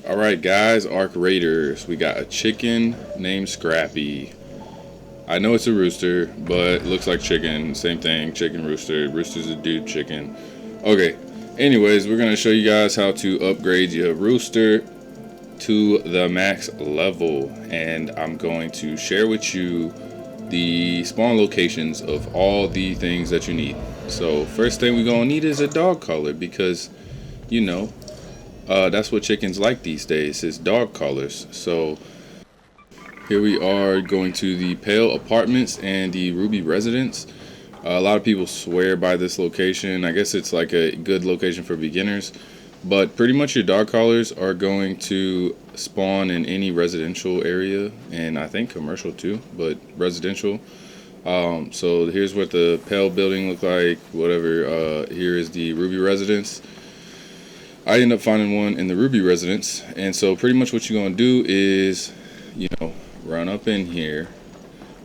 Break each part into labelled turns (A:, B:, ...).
A: Alright guys, Arc Raiders. We got a chicken named Scrappy. I know it's a rooster, but it looks like chicken. Same thing, chicken rooster. Rooster's a dude chicken. Okay, anyways, we're going to show you guys how to upgrade your rooster to the max level. And I'm going to share with you the spawn locations of all the things that you need. So first thing we're going to need is a dog collar because, you know, that's what chickens like these days is dog collars. So here we are going to the Pale Apartments and the Ruby Residence. A lot of people swear by this location. I guess it's like a good location for beginners. But pretty much your dog collars are going to spawn in any residential area. And I think commercial too, but residential. So here's what the Pale building look like. Whatever. Here is the Ruby Residence. I ended up finding one in the Ruby Residence. And so pretty much what you're going to do is, run up in here.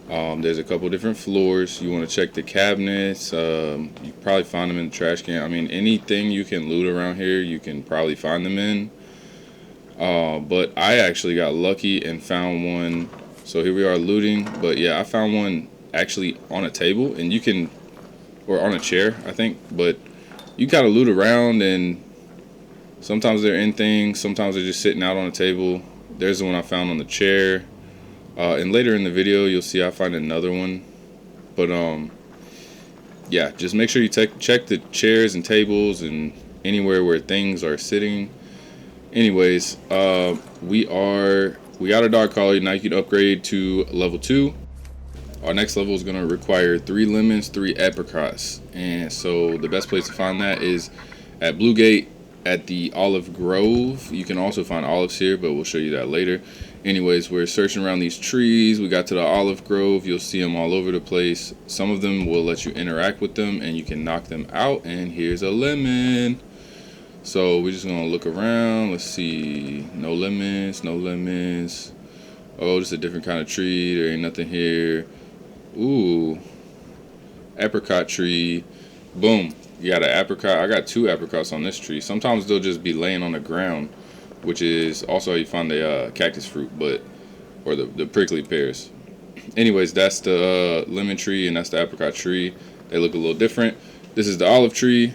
A: There's a couple different floors. You want to check the cabinets. You probably find them in the trash can. I mean, anything you can loot around here, you can probably find them in. But I actually got lucky and found one. So here we are looting. But yeah, I found one actually on a table, and you can, or on a chair, I think. But you gotta loot around, and sometimes they're in things. Sometimes they're just sitting out on a table. There's the one I found on the chair. And later in the video, you'll see I find another one. But, yeah, just make sure you check the chairs and tables and anywhere where things are sitting. Anyways, we got a dog collar. Now you can upgrade to level 2. Our next level is going to require 3 lemons, 3 apricots. And so the best place to find that is at Blue Gate at the Olive Grove. You can also find olives here, but we'll show you that later. Anyways, we're searching around these trees. We got to the Olive Grove. You'll see them all over the place. Some of them will let you interact with them and you can knock them out. And here's a lemon. So we're just gonna look around. Let's see. No lemons, no lemons. Oh, this is a different kind of tree. There ain't nothing here. Ooh, apricot tree. Boom. You got an apricot. I got 2 apricots on this tree. Sometimes they'll just be laying on the ground, which is also how you find the cactus fruit, or the prickly pears. Anyways, that's the lemon tree and that's the apricot tree. They look a little different. This is the olive tree.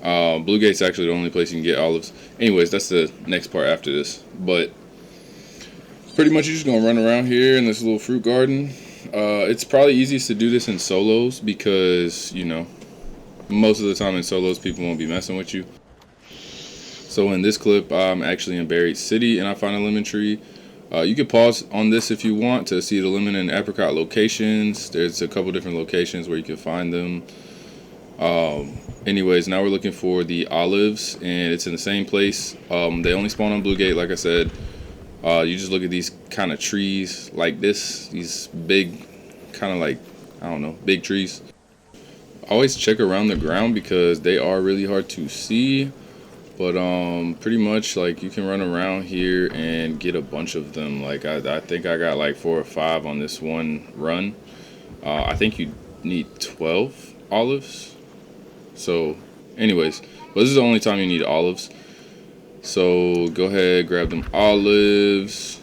A: Blue Gate's actually the only place you can get olives. Anyways, that's the next part after this. But pretty much you're just gonna run around here in this little fruit garden. It's probably easiest to do this in solos because, most of the time in solos people won't be messing with you. So in this clip, I'm actually in Buried City and I found a lemon tree. You can pause on this if you want to see the lemon and apricot locations. There's a couple different locations where you can find them. Anyways, now we're looking for the olives and it's in the same place. They only spawn on Blue Gate, like I said. You just look at these kind of trees like this. These big, kind of like, I don't know, big trees. Always check around the ground because they are really hard to see. But pretty much like you can run around here and get a bunch of them. Like I think I got like 4 or 5 on this one run. I think you need 12 olives. So anyways, but this is the only time you need olives. So go ahead, grab them olives.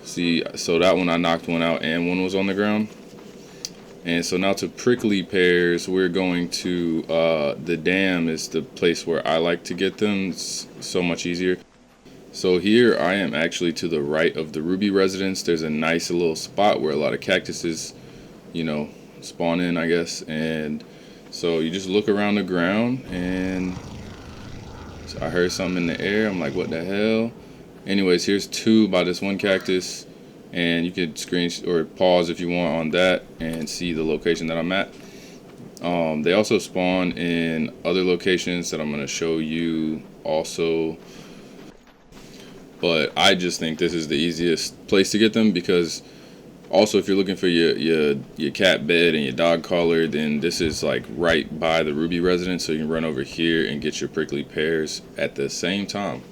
A: See, so that one I knocked one out and one was on the ground. And so now to prickly pears, we're going to, the dam is the place where I like to get them. It's so much easier. So here I am actually to the right of the Ruby Residence. There's a nice little spot where a lot of cactuses, spawn in, I guess. And so you just look around the ground and so I heard something in the air. I'm like, what the hell? Anyways, here's 2 by this one cactus. And you could screen or pause if you want on that and see the location that I'm at. They also spawn in other locations that I'm going to show you also. But I just think this is the easiest place to get them because also if you're looking for your cat bed and your dog collar, then this is like right by the Ruby Residence. So you can run over here and get your prickly pears at the same time.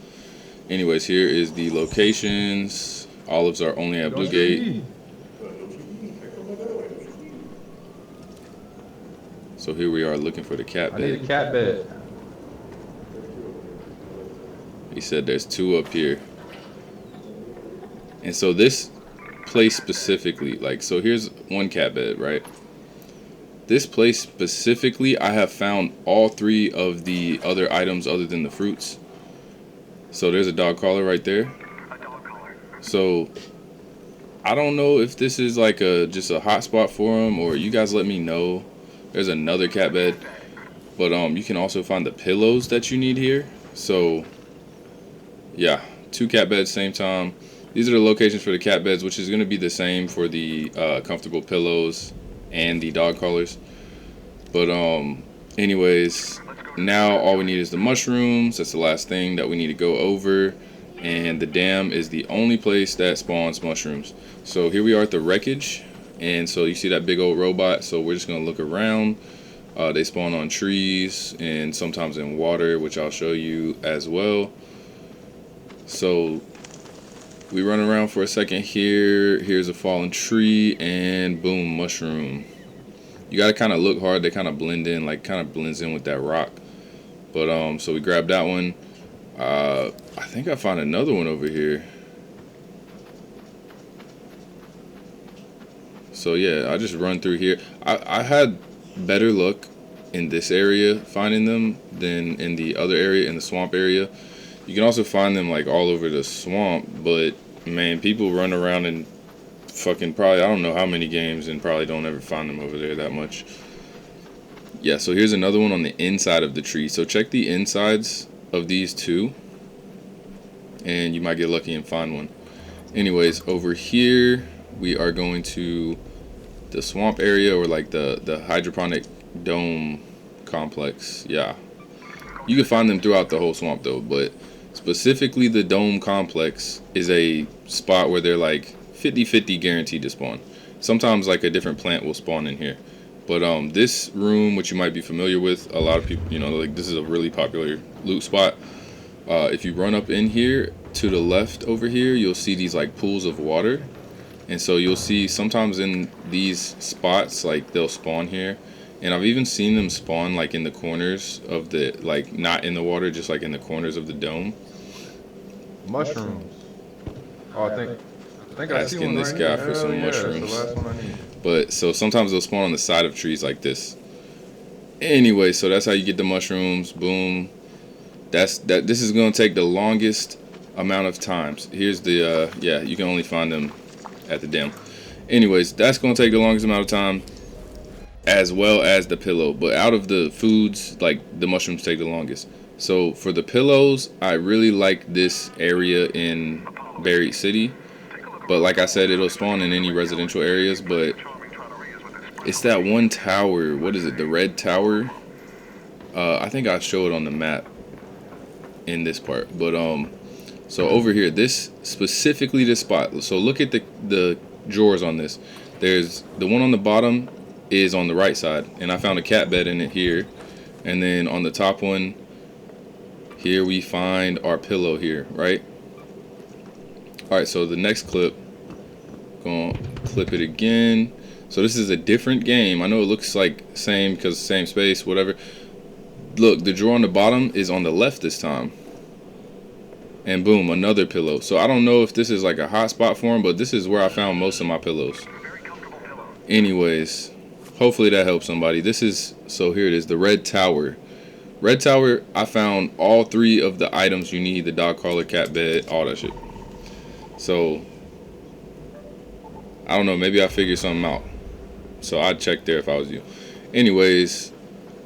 A: Anyways, here is the locations. Olives are only at Blue Gate. So here we are looking for the cat bed.
B: I need a cat bed.
A: He said there's 2 up here. And so this place specifically, like, so here's one cat bed, right? This place specifically, I have found all 3 of the other items other than the fruits. So there's a dog collar right there. So I don't know if this is like just a hot spot for them, or you guys let me know. There's another cat bed, but you can also find the pillows that you need here. So yeah, 2 cat beds same time. These are the locations for the cat beds, which is going to be the same for the comfortable pillows and the dog collars. But anyways, now all we need is the mushrooms. That's the last thing that we need to go over. And the dam is the only place that spawns mushrooms. So here we are at the wreckage. And so you see that big old robot. So we're just going to look around. They spawn on trees and sometimes in water, which I'll show you as well. So we run around for a second here. Here's a fallen tree and boom, mushroom. You got to kind of look hard. They kind of blend in, like kind of blends in with that rock. But so we grabbed that one. I think I found another one over here. So yeah, I just run through here. I had better luck in this area finding them than in the other area, in the swamp area. You can also find them like all over the swamp, but man, people run around and fucking probably, I don't know how many games, and probably don't ever find them over there that much. Yeah, so here's another one on the inside of the tree. So check the insides of these 2, and you might get lucky and find one. Anyways, over here we are going to the swamp area, or like the hydroponic dome complex. Yeah, you can find them throughout the whole swamp though, but specifically the dome complex is a spot where they're like 50-50 guaranteed to spawn. Sometimes like a different plant will spawn in here, but this room, which you might be familiar with, a lot of people, you know, like this is a really popular loot spot. If you run up in here to the left over here, you'll see these like pools of water. And so you'll see sometimes in these spots, like they'll spawn here. And I've even seen them spawn like in the corners of the, like not in the water, just like in the corners of the dome.
B: Mushrooms. Oh, I think I see
A: Asking
B: one
A: this
B: right
A: guy
B: here.
A: for some
B: Hell yeah,
A: mushrooms.
B: that's the last one I need.
A: But so sometimes they'll spawn on the side of trees like this. Anyway, so that's how you get the mushrooms. Boom. This is gonna take the longest amount of times. Here's the yeah, you can only find them at the dam. Anyways, that's gonna take the longest amount of time, as well as the pillow. But out of the foods, like the mushrooms take the longest. So for the pillows, I really like this area in Buried City. But like I said, it'll spawn in any residential areas. But it's that one tower. What is it? The red tower. I think I'll show it on the map in this part. But so over here, this specifically this spot. So look at the drawers on this. There's the one on the bottom is on the right side, and I found a cat bed in it here. And then on the top one here, we find our pillow here, right? All right, so the next clip, gonna clip it again. So this is a different game. I know it looks like same because same space, whatever. Look, the drawer on the bottom is on the left this time. And boom, another pillow. So I don't know if this is like a hot spot for them, but this is where I found most of my pillows. Anyways, hopefully that helps somebody. This is, so here it is, the red tower. Red tower, I found all 3 of the items you need, the dog collar, cat bed, all that shit. So I don't know, maybe I figured something out. So I'd check there if I was you. Anyways,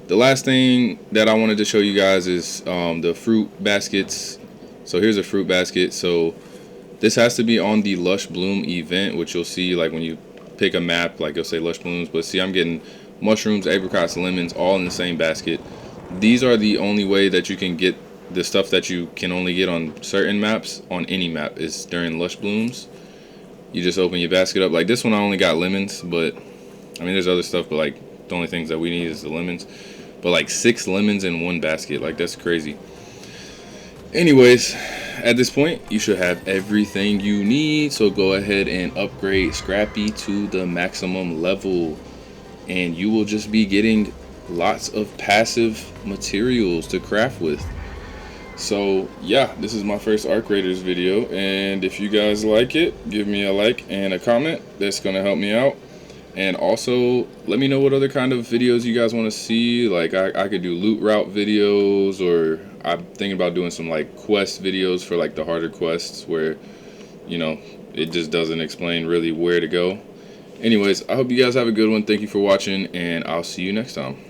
A: the last thing that I wanted to show you guys is the fruit baskets. So here's a fruit basket. So this has to be on the Lush Bloom event, which you'll see like when you pick a map, like you'll say Lush Blooms. But see, I'm getting mushrooms, apricots, lemons, all in the same basket. These are the only way that you can get the stuff that you can only get on certain maps, on any map, is during Lush Blooms. You just open your basket up. Like this one I only got lemons, but I mean there's other stuff, but like the only things that we need is the lemons. But like 6 lemons in one basket, like that's crazy. Anyways, at this point you should have everything you need, so go ahead and upgrade Scrappy to the maximum level, and you will just be getting lots of passive materials to craft with. So yeah, this is my first Arc Raiders video, and if you guys like it, give me a like and a comment. That's gonna help me out. And also, let me know what other kind of videos you guys want to see. Like, I could do loot route videos, or I'm thinking about doing some, like, quest videos for, like, the harder quests where, you know, it just doesn't explain really where to go. Anyways, I hope you guys have a good one. Thank you for watching, and I'll see you next time.